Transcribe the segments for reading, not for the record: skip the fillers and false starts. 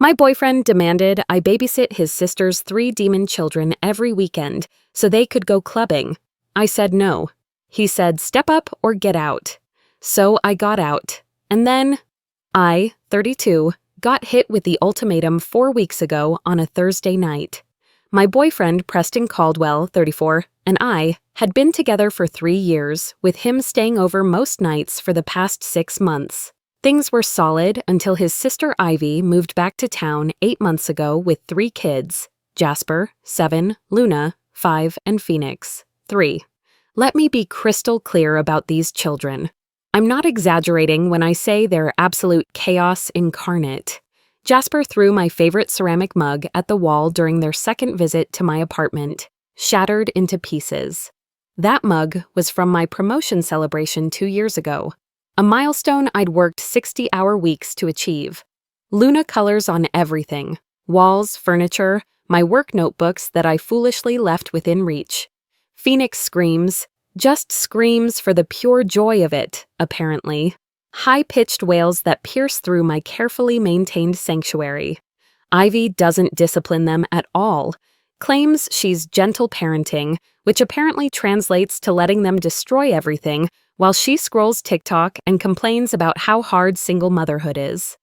My boyfriend demanded I babysit his sister's 3 demon children every weekend so they could go clubbing. I said no. He said step up or get out. So I got out. And then I, 32, got hit with the ultimatum 4 weeks ago on a Thursday night. My boyfriend, Preston Caldwell, 34, and I had been together for 3 years, with him staying over most nights for the past 6 months. Things were solid until his sister Ivy moved back to town 8 months ago with 3 kids, Jasper, 7, Luna, 5, and Phoenix, 3. Let me be crystal clear about these children. I'm not exaggerating when I say they're absolute chaos incarnate. Jasper threw my favorite ceramic mug at the wall during their second visit to my apartment, shattered into pieces. That mug was from my promotion celebration 2 years ago, a milestone I'd worked 60-hour weeks to achieve. Luna colors on everything: walls, furniture, my work notebooks that I foolishly left within reach. Phoenix screams, just screams for the pure joy of it, apparently. High-pitched wails that pierce through my carefully maintained sanctuary. Ivy doesn't discipline them at all, claims she's gentle parenting, which apparently translates to letting them destroy everything, while she scrolls TikTok and complains about how hard single motherhood is.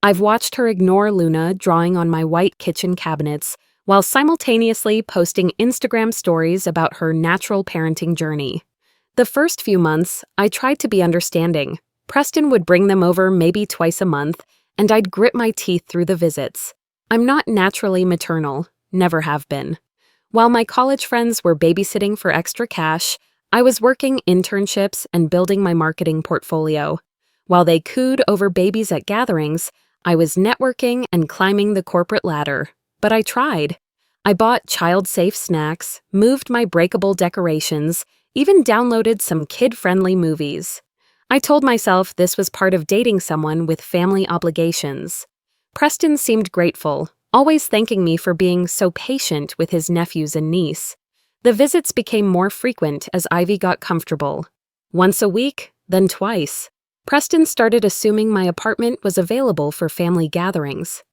I've watched her ignore Luna drawing on my white kitchen cabinets, while simultaneously posting Instagram stories about her natural parenting journey. The first few months, I tried to be understanding. Preston would bring them over maybe twice a month, and I'd grit my teeth through the visits. I'm not naturally maternal, never have been. While my college friends were babysitting for extra cash, I was working internships and building my marketing portfolio. While they cooed over babies at gatherings, I was networking and climbing the corporate ladder. But I tried. I bought child-safe snacks, moved my breakable decorations, even downloaded some kid-friendly movies. I told myself this was part of dating someone with family obligations. Preston seemed grateful, always thanking me for being so patient with his nephews and niece. The visits became more frequent as Ivy got comfortable. Once a week, then twice. Preston started assuming my apartment was available for family gatherings.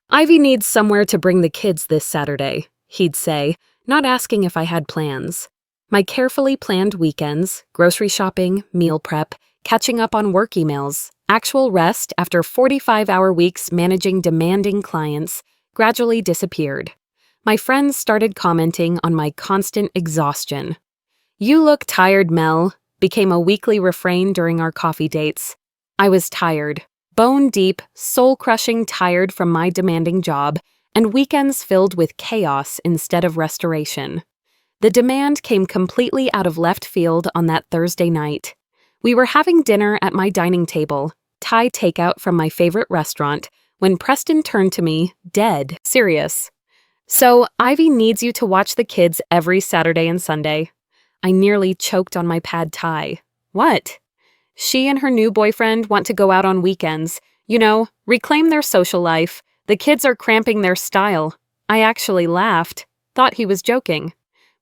Ivy needs somewhere to bring the kids this Saturday, he'd say, not asking if I had plans. My carefully planned weekends, grocery shopping, meal prep, catching up on work emails, actual rest after 45-hour weeks managing demanding clients, gradually disappeared. My friends started commenting on my constant exhaustion. "You look tired, Mel," became a weekly refrain during our coffee dates. I was tired, bone-deep, soul-crushing tired from my demanding job, and weekends filled with chaos instead of restoration. The demand came completely out of left field on that Thursday night. We were having dinner at my dining table, Thai takeout from my favorite restaurant, when Preston turned to me, dead serious. "So, Ivy needs you to watch the kids every Saturday and Sunday." I nearly choked on my pad thai. "What?" "She and her new boyfriend want to go out on weekends. Reclaim their social life. The kids are cramping their style." I actually laughed, thought he was joking.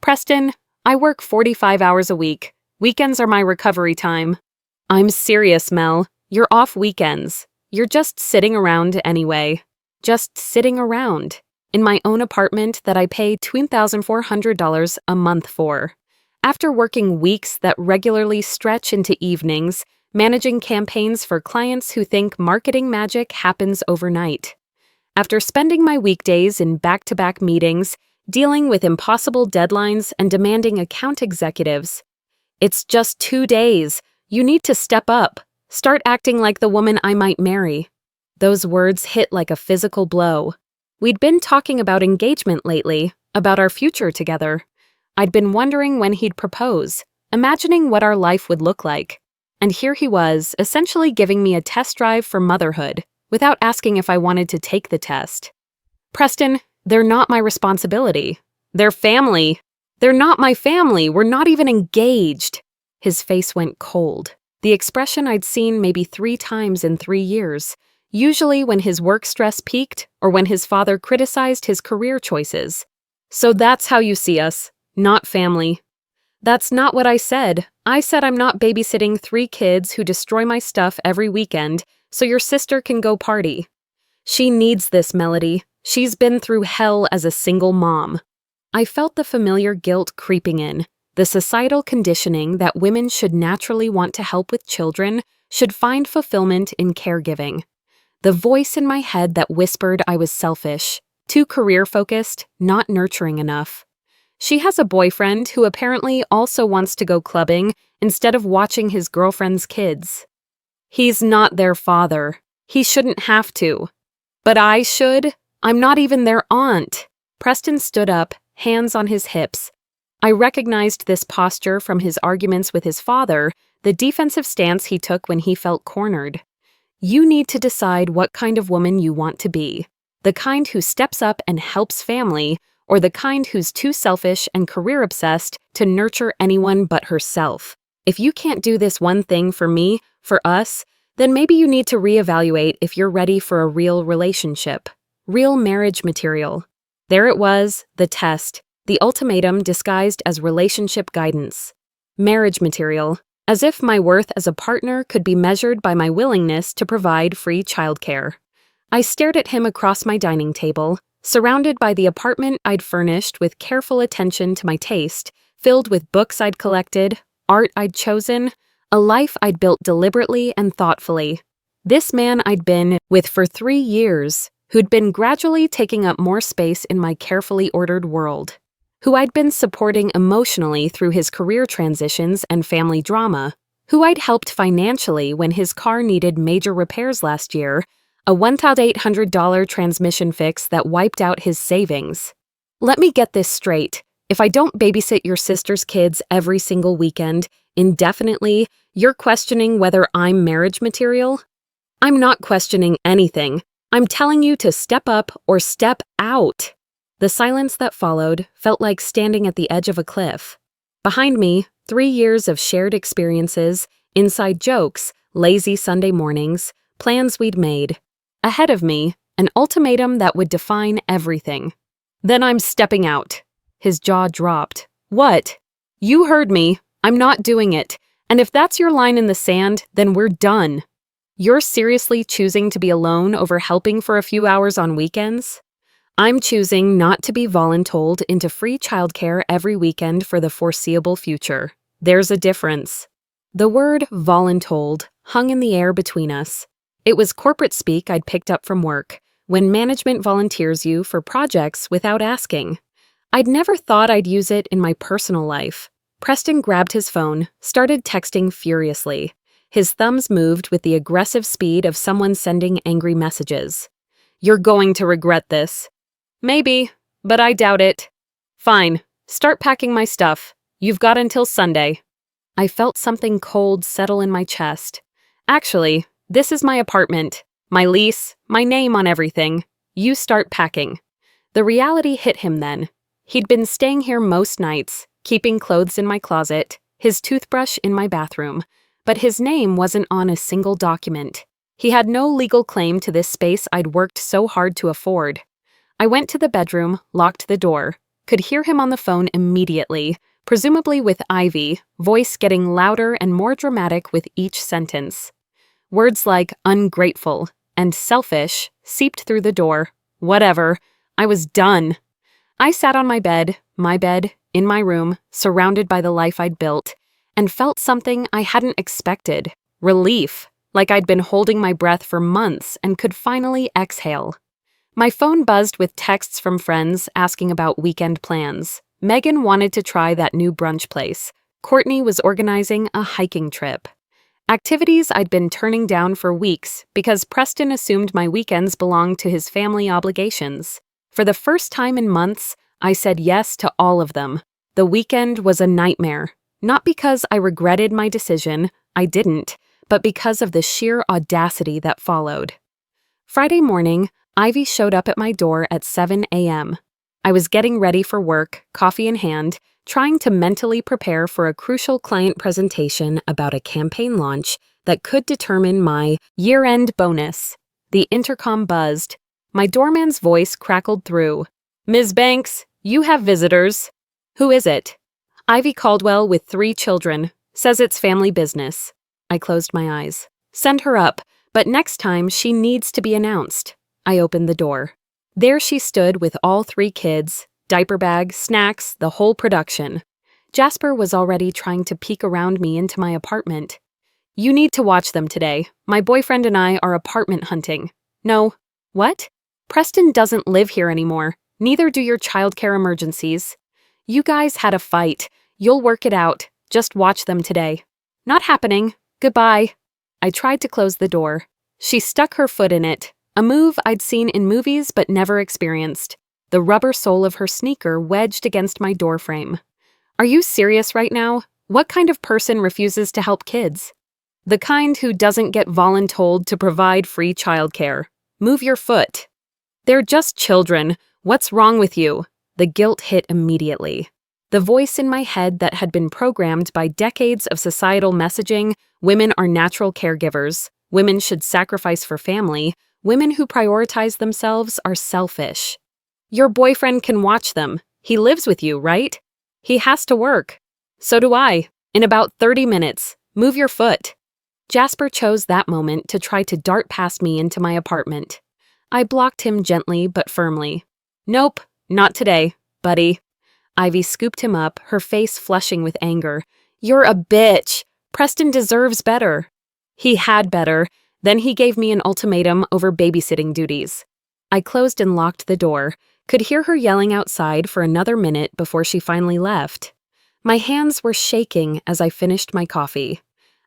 "Preston, I work 45 hours a week. Weekends are my recovery time." "I'm serious, Mel. You're off weekends. You're just sitting around anyway. Just sitting around. In my own apartment that I pay $2,400 a month for. After working weeks that regularly stretch into evenings, managing campaigns for clients who think marketing magic happens overnight. After spending my weekdays in back-to-back meetings, dealing with impossible deadlines and demanding account executives. It's just 2 days. You need to step up. Start acting like the woman I might marry. Those words hit like a physical blow. We'd been talking about engagement lately, about our future together. I'd been wondering when he'd propose, imagining what our life would look like. And here he was, essentially giving me a test drive for motherhood, without asking if I wanted to take the test. "Preston, they're not my responsibility. They're family. They're not my family. We're not even engaged." His face went cold, the expression I'd seen maybe 3 times in 3 years, usually when his work stress peaked or when his father criticized his career choices. "So that's how you see us, not family." "That's not what I said. I said I'm not babysitting 3 kids who destroy my stuff every weekend so your sister can go party." She needs this, Melody. She's been through hell as a single mom. I felt the familiar guilt creeping in, the societal conditioning that women should naturally want to help with children, should find fulfillment in caregiving. The voice in my head that whispered I was selfish, too career-focused, not nurturing enough. She has a boyfriend who apparently also wants to go clubbing instead of watching his girlfriend's kids. He's not their father. He shouldn't have to. But I should. I'm not even their aunt. Preston stood up, hands on his hips. I recognized this posture from his arguments with his father, the defensive stance he took when he felt cornered. You need to decide what kind of woman you want to be. The kind who steps up and helps family, or the kind who's too selfish and career-obsessed to nurture anyone but herself. If you can't do this one thing for me, for us, then maybe you need to reevaluate if you're ready for a real relationship. Real marriage material. There it was, the test, the ultimatum disguised as relationship guidance. Marriage material. As if my worth as a partner could be measured by my willingness to provide free childcare. I stared at him across my dining table, surrounded by the apartment I'd furnished with careful attention to my taste, filled with books I'd collected, art I'd chosen, a life I'd built deliberately and thoughtfully. This man I'd been with for 3 years, who'd been gradually taking up more space in my carefully ordered world, who I'd been supporting emotionally through his career transitions and family drama, who I'd helped financially when his car needed major repairs last year, a $1,800 transmission fix that wiped out his savings. Let me get this straight. If I don't babysit your sister's kids every single weekend, indefinitely, you're questioning whether I'm marriage material? I'm not questioning anything. I'm telling you to step up or step out. The silence that followed felt like standing at the edge of a cliff. Behind me, 3 years of shared experiences, inside jokes, lazy Sunday mornings, plans we'd made. Ahead of me, an ultimatum that would define everything. Then I'm stepping out. His jaw dropped. What? You heard me. I'm not doing it. And if that's your line in the sand, then we're done. You're seriously choosing to be alone over helping for a few hours on weekends? I'm choosing not to be voluntold into free childcare every weekend for the foreseeable future. There's a difference. The word voluntold hung in the air between us. It was corporate speak I'd picked up from work, when management volunteers you for projects without asking. I'd never thought I'd use it in my personal life. Preston grabbed his phone, started texting furiously. His thumbs moved with the aggressive speed of someone sending angry messages. You're going to regret this. Maybe, but I doubt it. Fine, start packing my stuff. You've got until Sunday. I felt something cold settle in my chest. Actually, this is my apartment, my lease, my name on everything. You start packing. The reality hit him then. He'd been staying here most nights, keeping clothes in my closet, his toothbrush in my bathroom, but his name wasn't on a single document. He had no legal claim to this space I'd worked so hard to afford. I went to the bedroom, locked the door, could hear him on the phone immediately, presumably with Ivy, voice getting louder and more dramatic with each sentence. Words like ungrateful and selfish seeped through the door. Whatever. I was done. I sat on my bed, in my room, surrounded by the life I'd built, and felt something I hadn't expected. Relief, like I'd been holding my breath for months and could finally exhale. My phone buzzed with texts from friends asking about weekend plans. Megan wanted to try that new brunch place. Courtney was organizing a hiking trip. Activities I'd been turning down for weeks because Preston assumed my weekends belonged to his family obligations. For the first time in months, I said yes to all of them. The weekend was a nightmare. Not because I regretted my decision, I didn't, but because of the sheer audacity that followed. Friday morning, Ivy showed up at my door at 7 a.m. I was getting ready for work, coffee in hand, trying to mentally prepare for a crucial client presentation about a campaign launch that could determine my year-end bonus. The intercom buzzed. My doorman's voice crackled through. Ms. Banks, you have visitors. Who is it? Ivy Caldwell with 3 children. Says it's family business. I closed my eyes. Send her up, but next time she needs to be announced. I opened the door. There she stood with all 3 kids, diaper bag, snacks, the whole production. Jasper was already trying to peek around me into my apartment. "You need to watch them today. My boyfriend and I are apartment hunting." "No." "What?" "Preston doesn't live here anymore. Neither do your childcare emergencies. You guys had a fight. You'll work it out. Just watch them today." "Not happening. Goodbye." I tried to close the door. She stuck her foot in it, a move I'd seen in movies but never experienced. The rubber sole of her sneaker wedged against my doorframe. "Are you serious right now? What kind of person refuses to help kids?" "The kind who doesn't get voluntold to provide free childcare. Move your foot." "They're just children. What's wrong with you?" The guilt hit immediately. The voice in my head that had been programmed by decades of societal messaging, women are natural caregivers, women should sacrifice for family, women who prioritize themselves are selfish. "Your boyfriend can watch them. He lives with you, right?" "He has to work." "So do I. In about 30 minutes. Move your foot." Jasper chose that moment to try to dart past me into my apartment. I blocked him gently but firmly. "Nope, not today, buddy." Ivy scooped him up, her face flushing with anger. "You're a bitch. Preston deserves better." "He had better. Then he gave me an ultimatum over babysitting duties." I closed and locked the door, could hear her yelling outside for another minute before she finally left. My hands were shaking as I finished my coffee.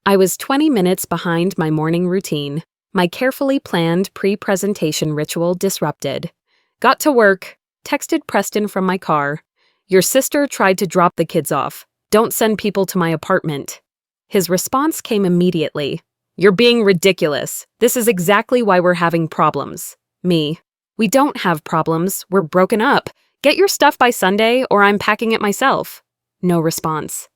I was 20 minutes behind my morning routine, my carefully planned pre-presentation ritual disrupted. Got to work, texted Preston from my car. "Your sister tried to drop the kids off. Don't send people to my apartment." His response came immediately. "You're being ridiculous. This is exactly why we're having problems." Me. "We don't have problems. We're broken up. Get your stuff by Sunday or I'm packing it myself." No response.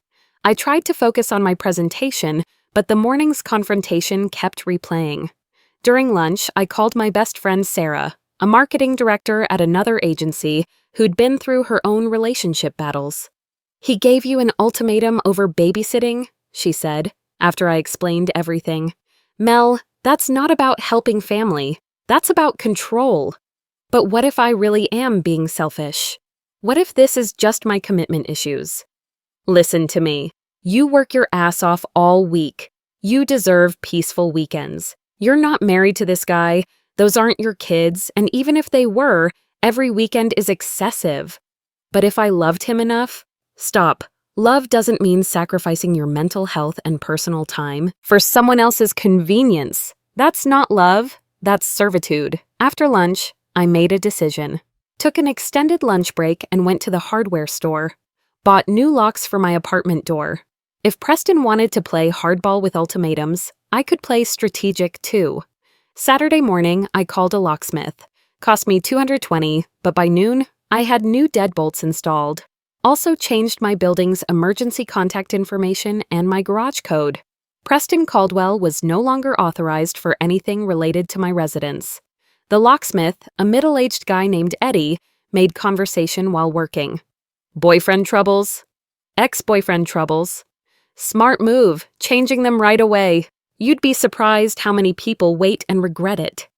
I tried to focus on my presentation, but the morning's confrontation kept replaying. During lunch, I called my best friend Sarah, a marketing director at another agency who'd been through her own relationship battles. "He gave you an ultimatum over babysitting?" she said, after I explained everything. "Mel, that's not about helping family. That's about control." But what if I really am being selfish? What if this is just my commitment issues? Listen to me. You work your ass off all week. You deserve peaceful weekends. You're not married to this guy. Those aren't your kids, and even if they were, every weekend is excessive. But if I loved him enough? Stop. Love doesn't mean sacrificing your mental health and personal time for someone else's convenience. That's not love. That's servitude. After lunch, I made a decision. Took an extended lunch break and went to the hardware store. Bought new locks for my apartment door. If Preston wanted to play hardball with ultimatums, I could play strategic too. Saturday morning, I called a locksmith. Cost me $220, but by noon, I had new deadbolts installed. Also changed my building's emergency contact information and my garage code. Preston Caldwell was no longer authorized for anything related to my residence. The locksmith, a middle-aged guy named Eddie, made conversation while working. "Boyfriend troubles?" "Ex-boyfriend troubles." "Smart move, changing them right away. You'd be surprised how many people wait and regret it."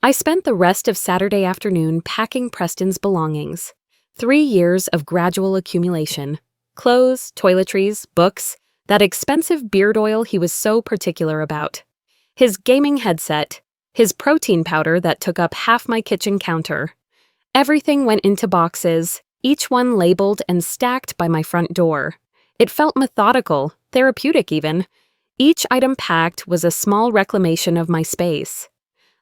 I spent the rest of Saturday afternoon packing Preston's belongings. 3 years of gradual accumulation. Clothes, toiletries, books, that expensive beard oil he was so particular about. His gaming headset, his protein powder that took up half my kitchen counter. Everything went into boxes, each one labeled and stacked by my front door. It felt methodical, therapeutic even. Each item packed was a small reclamation of my space.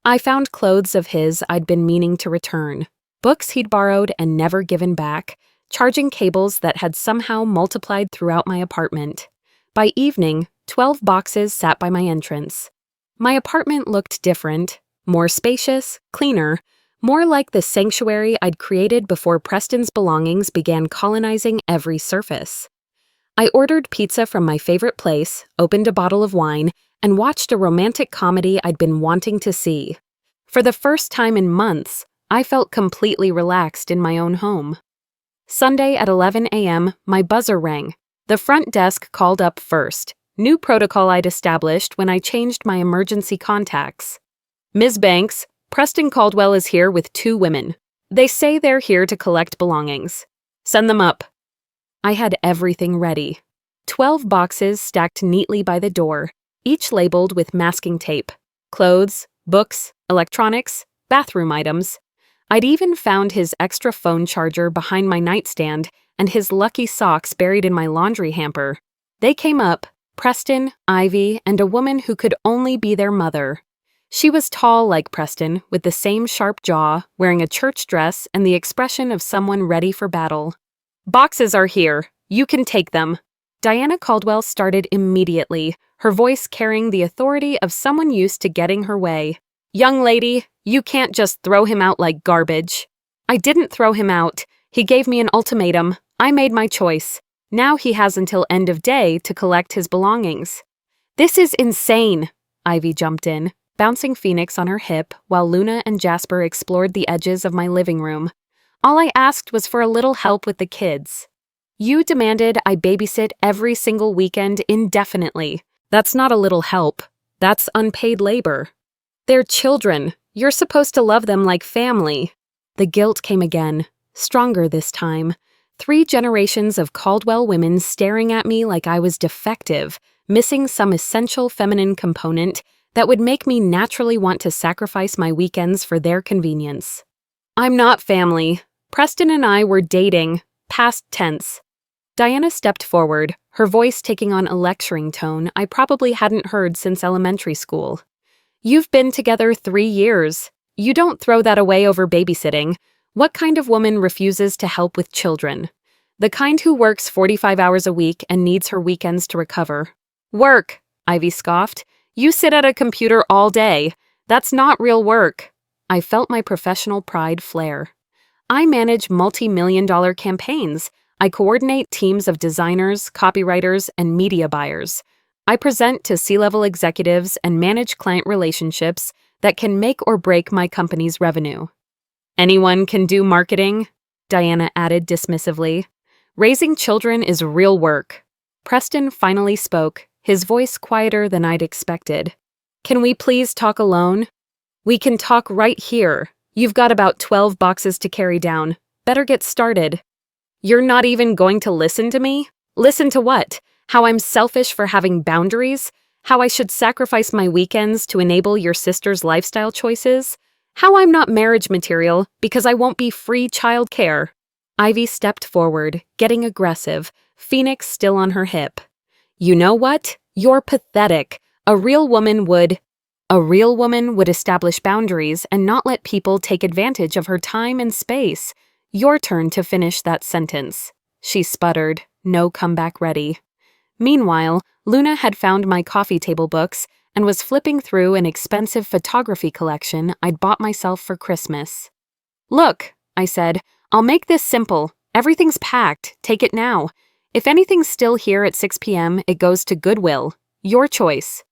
I found clothes of his I'd been meaning to return, books he'd borrowed and never given back, charging cables that had somehow multiplied throughout my apartment. By evening, 12 boxes sat by my entrance. My apartment looked different, more spacious, cleaner, more like the sanctuary I'd created before Preston's belongings began colonizing every surface. I ordered pizza from my favorite place, opened a bottle of wine, and watched a romantic comedy I'd been wanting to see. For the first time in months, I felt completely relaxed in my own home. Sunday at 11 a.m., my buzzer rang. The front desk called up first, new protocol I'd established when I changed my emergency contacts. "Ms. Banks, Preston Caldwell is here with 2 women. They say they're here to collect belongings. Send them up." I had everything ready. 12 boxes stacked neatly by the door, each labeled with masking tape. Clothes, books, electronics, bathroom items. I'd even found his extra phone charger behind my nightstand and his lucky socks buried in my laundry hamper. They came up, Preston, Ivy, and a woman who could only be their mother. She was tall like Preston, with the same sharp jaw, wearing a church dress and the expression of someone ready for battle. "Boxes are here. You can take them." Diana Caldwell started immediately, her voice carrying the authority of someone used to getting her way. "Young lady, you can't just throw him out like garbage." "I didn't throw him out. He gave me an ultimatum. I made my choice. Now he has until end of day to collect his belongings." "This is insane," Ivy jumped in, bouncing Phoenix on her hip while Luna and Jasper explored the edges of my living room. "All I asked was for a little help with the kids." "You demanded I babysit every single weekend indefinitely. That's not a little help. That's unpaid labor. They're children. You're supposed to love them like family." The guilt came again, stronger this time. 3 generations of Caldwell women staring at me like I was defective, missing some essential feminine component that would make me naturally want to sacrifice my weekends for their convenience. "I'm not family. Preston and I were dating, past tense." Diana stepped forward, her voice taking on a lecturing tone I probably hadn't heard since elementary school. "You've been together 3 years. You don't throw that away over babysitting. What kind of woman refuses to help with children? The kind who works 45 hours a week and needs her weekends to recover." "Work," Ivy scoffed. "You sit at a computer all day. That's not real work." I felt my professional pride flare. "I manage multi-million-dollar campaigns. I coordinate teams of designers, copywriters, and media buyers. I present to C-level executives and manage client relationships that can make or break my company's revenue." "Anyone can do marketing," Diana added dismissively. "Raising children is real work." Preston finally spoke, his voice quieter than I'd expected. "Can we please talk alone?" "We can talk right here. You've got about 12 boxes to carry down. Better get started." "You're not even going to listen to me? Listen to what? How I'm selfish for having boundaries? How I should sacrifice my weekends to enable your sister's lifestyle choices? How I'm not marriage material because I won't be free childcare?" Ivy stepped forward, getting aggressive, Phoenix still on her hip. "You know what? You're pathetic. A real woman would establish boundaries and not let people take advantage of her time and space. Your turn to finish that sentence." She sputtered, no comeback ready. Meanwhile, Luna had found my coffee table books and was flipping through an expensive photography collection I'd bought myself for Christmas. "Look," I said, "I'll make this simple. Everything's packed. Take it now. If anything's still here at 6 p.m., it goes to Goodwill. Your choice."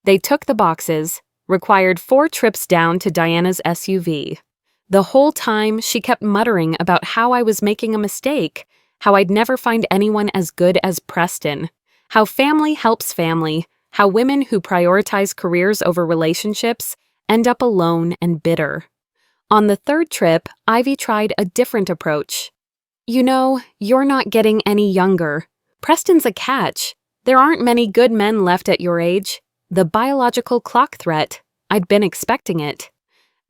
They took the boxes, required 4 trips down to Diana's SUV. The whole time, she kept muttering about how I was making a mistake, how I'd never find anyone as good as Preston, how family helps family, how women who prioritize careers over relationships end up alone and bitter. On the 3rd trip, Ivy tried a different approach. "You know, you're not getting any younger. Preston's a catch. There aren't many good men left at your age." The biological clock threat. I'd been expecting it.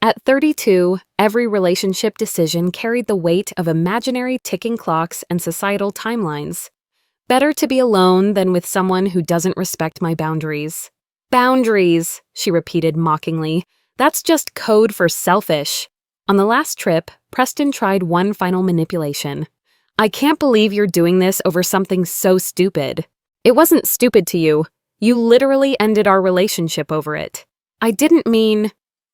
At 32, every relationship decision carried the weight of imaginary ticking clocks and societal timelines. Better to be alone than with someone who doesn't respect my boundaries. "Boundaries," she repeated mockingly. "That's just code for selfish." On the last trip, Preston tried one final manipulation. "I can't believe you're doing this over something so stupid." "It wasn't stupid to you. You literally ended our relationship over it." "I didn't mean..."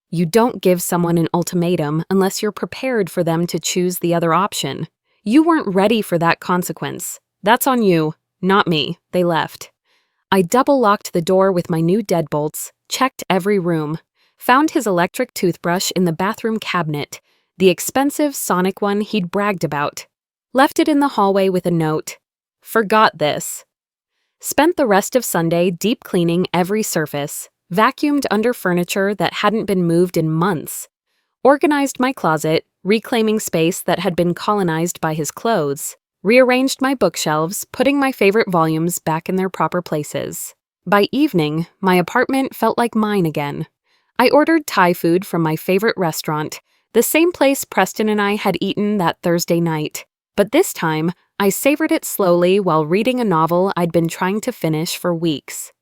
You don't give someone an ultimatum unless you're prepared for them to choose the other option. You weren't ready for that consequence. That's on you, not me. They left. I double-locked the door with my new deadbolts, checked every room, found his electric toothbrush in the bathroom cabinet, the expensive sonic one he'd bragged about. Left it in the hallway with a note. "Forgot this." Spent the rest of Sunday deep cleaning every surface, vacuumed under furniture that hadn't been moved in months, organized my closet, reclaiming space that had been colonized by his clothes, rearranged my bookshelves, putting my favorite volumes back in their proper places. By evening, my apartment felt like mine again. I ordered Thai food from my favorite restaurant, the same place Preston and I had eaten that Thursday night. But this time, I savored it slowly while reading a novel I'd been trying to finish for weeks.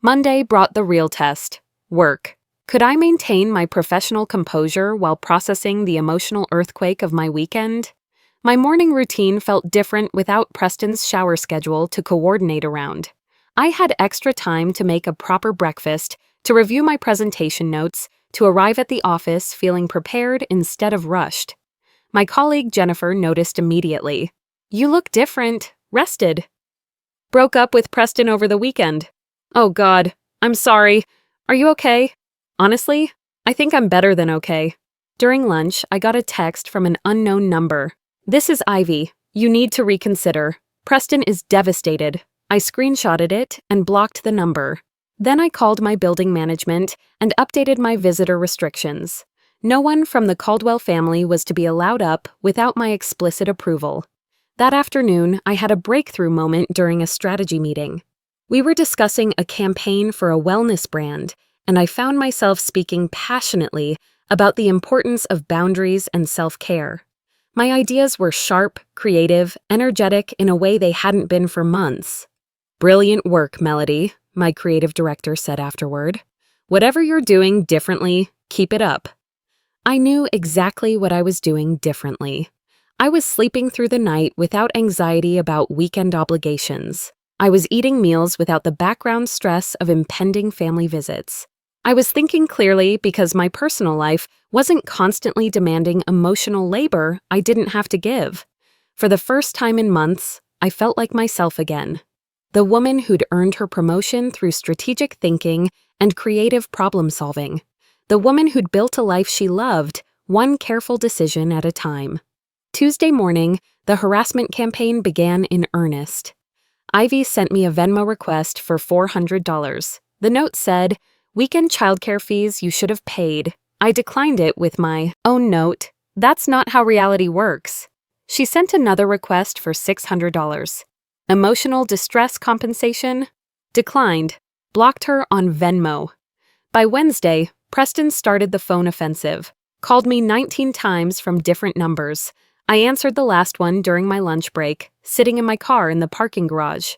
Monday brought the real test: work. Could I maintain my professional composure while processing the emotional earthquake of my weekend? My morning routine felt different without Preston's shower schedule to coordinate around. I had extra time to make a proper breakfast, to review my presentation notes, to arrive at the office feeling prepared instead of rushed. My colleague Jennifer noticed immediately. "You look different, rested." "Broke up with Preston over the weekend." "Oh God, I'm sorry. Are you okay?" "Honestly, I think I'm better than okay." During lunch, I got a text from an unknown number. "This is Ivy. You need to reconsider. Preston is devastated." I screenshotted it and blocked the number. Then I called my building management and updated my visitor restrictions. No one from the Caldwell family was to be allowed up without my explicit approval. That afternoon, I had a breakthrough moment during a strategy meeting. We were discussing a campaign for a wellness brand, and I found myself speaking passionately about the importance of boundaries and self-care. My ideas were sharp, creative, energetic in a way they hadn't been for months. "Brilliant work, Melody," my creative director said afterward. "Whatever you're doing differently, keep it up." I knew exactly what I was doing differently. I was sleeping through the night without anxiety about weekend obligations. I was eating meals without the background stress of impending family visits. I was thinking clearly because my personal life wasn't constantly demanding emotional labor I didn't have to give. For the first time in months, I felt like myself again. The woman who'd earned her promotion through strategic thinking and creative problem-solving. The woman who'd built a life she loved, one careful decision at a time. Tuesday morning, the harassment campaign began in earnest. Ivy sent me a Venmo request for $400. The note said, "Weekend childcare fees you should have paid." I declined it with my own note, "That's not how reality works." She sent another request for $600. Emotional distress compensation? Declined. Blocked her on Venmo. By Wednesday, Preston started the phone offensive. Called me 19 times from different numbers. I answered the last one during my lunch break, sitting in my car in the parking garage.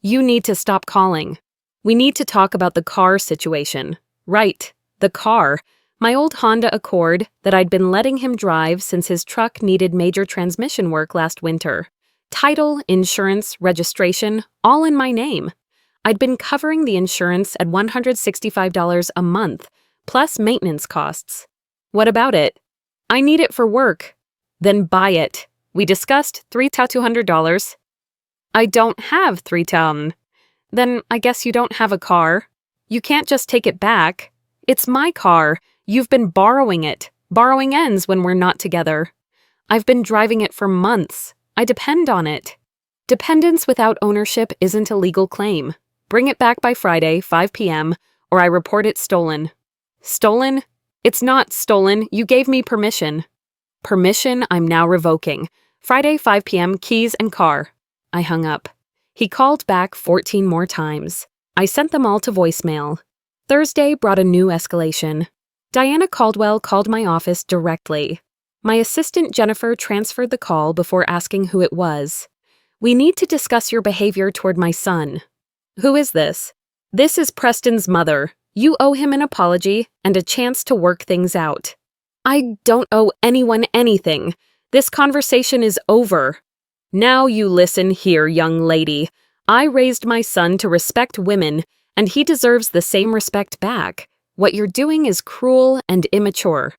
"You need to stop calling. We need to talk about the car situation." Right, the car. My old Honda Accord that I'd been letting him drive since his truck needed major transmission work last winter. Title, insurance, registration, all in my name. I'd been covering the insurance at $165 a month, plus maintenance costs. "What about it?" "I need it for work." "Then buy it. We discussed $3,200. "I don't have $3,000. "Then I guess you don't have a car." "You can't just take it back. It's my car. You've been borrowing it. Borrowing ends when we're not together." "I've been driving it for months. I depend on it." Dependence without ownership isn't a legal claim. Bring it back by Friday, 5 p.m., or I report it stolen. "Stolen? It's not stolen. You gave me permission." "Permission I'm now revoking. Friday, 5 p.m., keys and car." I hung up. He called back 14 more times. I sent them all to voicemail. Thursday brought a new escalation. Diana Caldwell called my office directly. My assistant Jennifer transferred the call before asking who it was. "We need to discuss your behavior toward my son." "Who is this?" "This is Preston's mother. You owe him an apology and a chance to work things out." "I don't owe anyone anything. This conversation is over." "Now you listen here, young lady. I raised my son to respect women, and he deserves the same respect back. What you're doing is cruel and immature."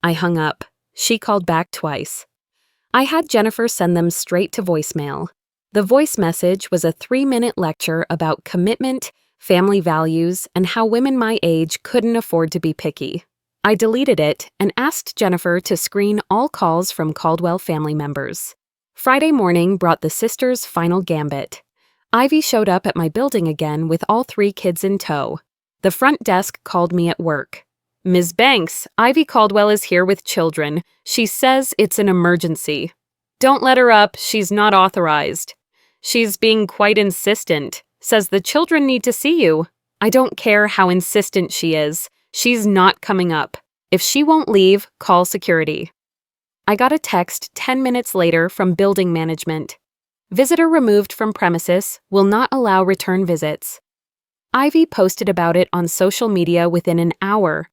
I hung up. She called back twice. I had Jennifer send them straight to voicemail. The voice message was a 3-minute lecture about commitment, family values, and how women my age couldn't afford to be picky. I deleted it and asked Jennifer to screen all calls from Caldwell family members. Friday morning brought the sisters' final gambit. Ivy showed up at my building again with all 3 kids in tow. The front desk called me at work. Ms. Banks, Ivy Caldwell is here with children. She says it's an emergency. Don't let her up, she's not authorized. She's being quite insistent, says the children need to see you. I don't care how insistent she is. She's not coming up. If she won't leave, call security. I got a text 10 minutes later from building management. Visitor removed from premises, will not allow return visits. Ivy posted about it on social media within an hour.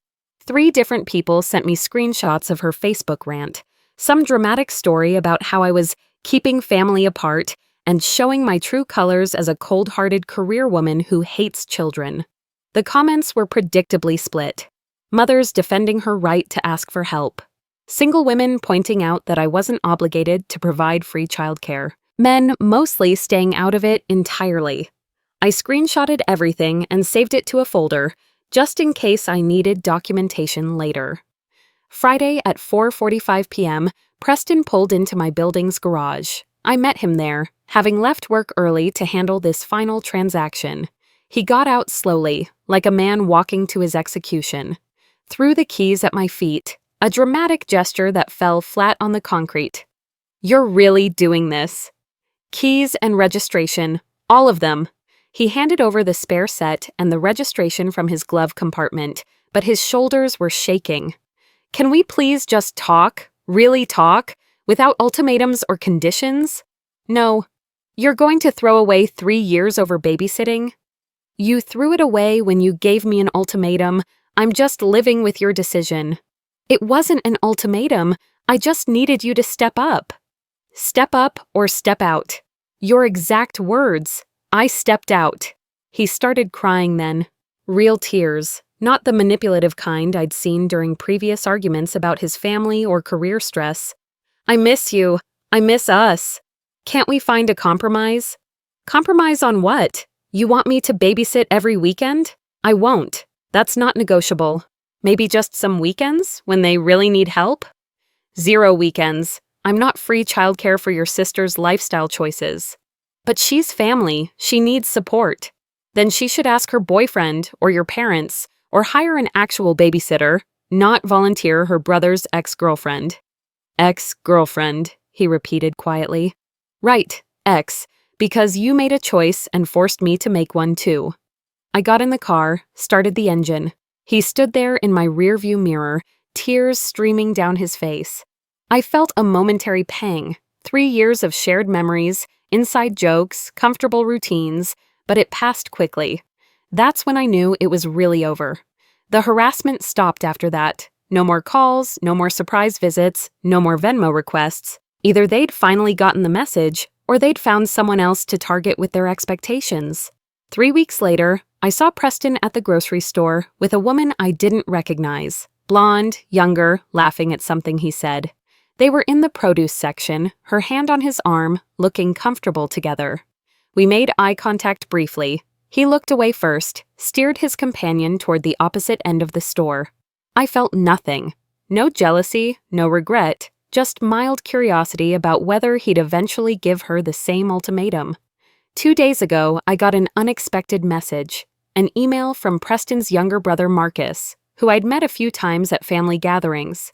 3 different people sent me screenshots of her Facebook rant, some dramatic story about how I was keeping family apart and showing my true colors as a cold-hearted career woman who hates children. The comments were predictably split. Mothers defending her right to ask for help. Single women pointing out that I wasn't obligated to provide free childcare. Men mostly staying out of it entirely. I screenshotted everything and saved it to a folder, just in case I needed documentation later. Friday at 4:45 p.m., Preston pulled into my building's garage. I met him there, having left work early to handle this final transaction. He got out slowly, like a man walking to his execution. Threw the keys at my feet, a dramatic gesture that fell flat on the concrete. You're really doing this. Keys and registration, all of them. He handed over the spare set and the registration from his glove compartment, but his shoulders were shaking. Can we please just talk, really talk, without ultimatums or conditions? No. You're going to throw away 3 years over babysitting? You threw it away when you gave me an ultimatum. I'm just living with your decision. It wasn't an ultimatum. I just needed you to step up. Step up or step out. Your exact words. I stepped out. He started crying then. Real tears, not the manipulative kind I'd seen during previous arguments about his family or career stress. I miss you. I miss us. Can't we find a compromise? Compromise on what? You want me to babysit every weekend? I won't. That's not negotiable. Maybe just some weekends when they really need help? 0 weekends. I'm not free childcare for your sister's lifestyle choices. But she's family. She needs support. Then she should ask her boyfriend or your parents or hire an actual babysitter, not volunteer her brother's ex-girlfriend. Ex-girlfriend, he repeated quietly. Right, ex, because you made a choice and forced me to make one too. I got in the car, started the engine. He stood there in my rearview mirror, tears streaming down his face. I felt a momentary pang, 3 years of shared memories, inside jokes, comfortable routines, but it passed quickly. That's when I knew it was really over. The harassment stopped after that. No more calls, no more surprise visits, no more Venmo requests. Either they'd finally gotten the message, or they'd found someone else to target with their expectations. 3 weeks later, I saw Preston at the grocery store with a woman I didn't recognize. Blonde, younger, laughing at something he said. They were in the produce section, her hand on his arm, looking comfortable together. We made eye contact briefly. He looked away first, steered his companion toward the opposite end of the store. I felt nothing. No jealousy, no regret, just mild curiosity about whether he'd eventually give her the same ultimatum. 2 days ago, I got an unexpected message, an email from Preston's younger brother Marcus, who I'd met a few times at family gatherings.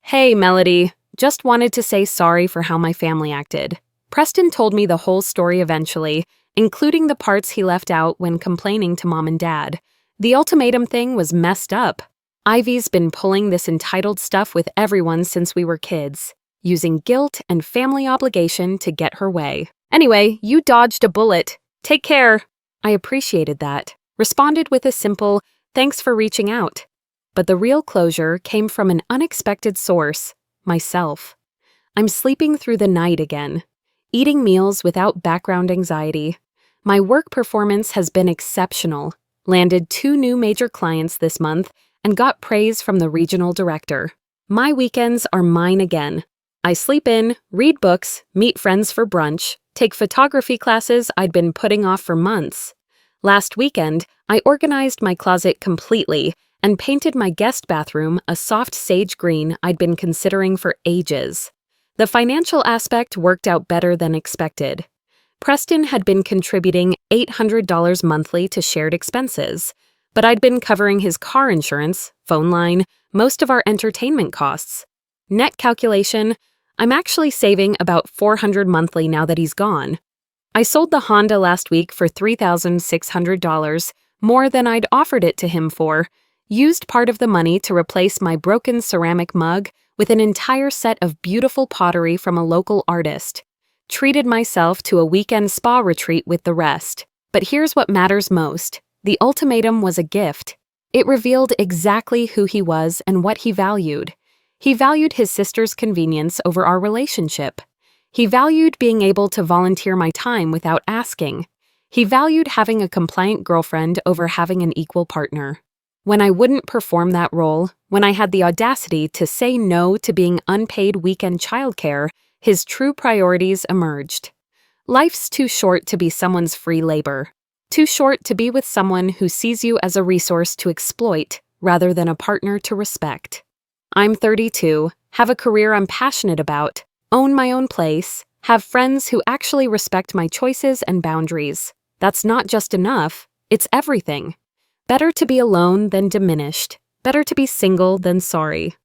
Hey, Melody. Just wanted to say sorry for how my family acted. Preston told me the whole story eventually, including the parts he left out when complaining to Mom and Dad. The ultimatum thing was messed up. Ivy's been pulling this entitled stuff with everyone since we were kids, using guilt and family obligation to get her way. Anyway, you dodged a bullet. Take care. I appreciated that. Responded with a simple, thanks for reaching out. But the real closure came from an unexpected source. Myself. I'm sleeping through the night again, eating meals without background anxiety. My work performance has been exceptional, landed 2 new major clients this month, and got praise from the regional director. My weekends are mine again. I sleep in, read books, meet friends for brunch, take photography classes I'd been putting off for months. Last weekend, I organized my closet completely and painted my guest bathroom a soft sage green I'd been considering for ages. The financial aspect worked out better than expected. Preston had been contributing $800 monthly to shared expenses, but I'd been covering his car insurance, phone line, most of our entertainment costs. Net calculation, I'm actually saving about $400 monthly now that he's gone. I sold the Honda last week for $3,600, more than I'd offered it to him for, used part of the money to replace my broken ceramic mug with an entire set of beautiful pottery from a local artist. Treated myself to a weekend spa retreat with the rest. But here's what matters most. The ultimatum was a gift. It revealed exactly who he was and what he valued. He valued his sister's convenience over our relationship. He valued being able to volunteer my time without asking. He valued having a compliant girlfriend over having an equal partner. When I wouldn't perform that role, when I had the audacity to say no to being unpaid weekend childcare, his true priorities emerged. Life's too short to be someone's free labor. Too short to be with someone who sees you as a resource to exploit rather than a partner to respect. I'm 32, have a career I'm passionate about, own my own place, have friends who actually respect my choices and boundaries. That's not just enough, it's everything. Better to be alone than diminished. Better to be single than sorry.